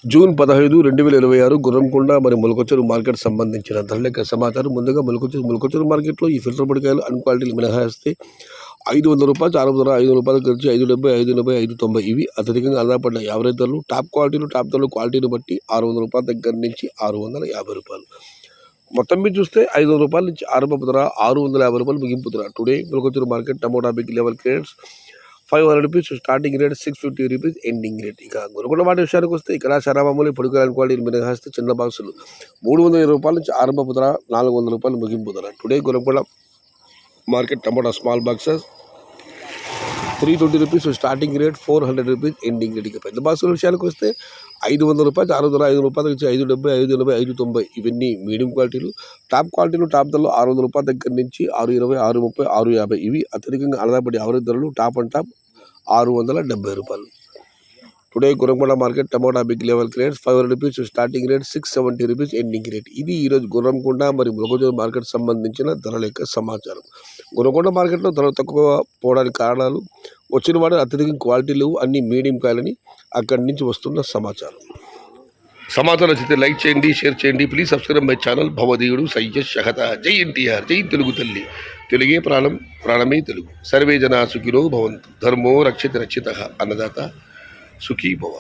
June 15, 2026 Gurramkonda మరి మొలకొచ్చూరు market సంబంధించిన ధరల సమాచారం. ముందుగా మొలకొచ్చూరు మార్కెట్లో ఈ ఫిల్టర్ పొడికాయలు అన్ క్వాలిటీలు మినహాయిస్తే 500 రూపాయలు 500 రూపాయలు ఖర్చు 570, 580, 590 ఇవి అత్యధికంగా ఆధారపడిన యావరేజ్ ధరలు. టాప్ ధరలు క్వాలిటీని బట్టి 600 రూపాయల దగ్గర నుంచి 650 రూపాయలు. మొత్తం మీద చూస్తే 500 రూపాయల నుంచి ఆరంభపు ధర, 650 రూపాయలు ముగింపు ధర. టుడే మొలకొచ్చూరు market tomato big level crates 500 rupees starting rate, 650 rupees ending rate. ఇక గురకొండ మాట విషయానికి వస్తే ఇక్కడ శరామామూలి పొడికాయల క్వాలిటీ మినహాయిస్తే చిన్న బాక్సులు 320 రూపాయల నుంచి ఆరంభపు ధర, 400 రూపాయలు ముగింపు ధర. Today Gurakonda market tomato small boxes 320 rupees starting rate, 400 rupees ending rate. ఇక పెద్ద బాక్సుల విషయానికి వస్తే 500 రూపాయలు 500 రూపాయల నుంచి 570, 580, 590 ఇవన్నీ మీడియం క్వాలిటీలు. టాప్ ధరలు 600 రూపాయల దగ్గర నుంచి 620, 630, 650 ఇవి అత్యధికంగా ఆధారపడి యావరేజ్ ధరలు. టాప్ 670 రూపాయలు. Today Gurramkonda market tomato big level crates 500 rupees starting rate, 670 rupees ending rate. ఇది ఈరోజు గుర్రంకొండ మరియు మొలకొచ్చూరు మార్కెట్ సంబంధించిన ధరల యొక్క సమాచారం. గుర్రంకొండ మార్కెట్లో ధరలు తక్కువ పోవడానికి కారణాలు వచ్చిన వాడు అత్యధిక క్వాలిటీ లేవు, అన్ని మీడియం కాయలని అక్కడి నుంచి వస్తున్న సమాచారం నచ్చితే లైక్ చేయండి, షేర్ చేయండి. Please subscribe my channel. భవదీయుడు సయ్యద్ షహత. జై ఎన్టీఆర్, జై తెలుగు తల్లి. తెలుగే ప్రాణం, ప్రాణమే తెలుగు. సర్వే జనా సుఖినో భవంతు. ధర్మో రక్షిత రక్షిత. అన్నదాత సుఖీ భవ.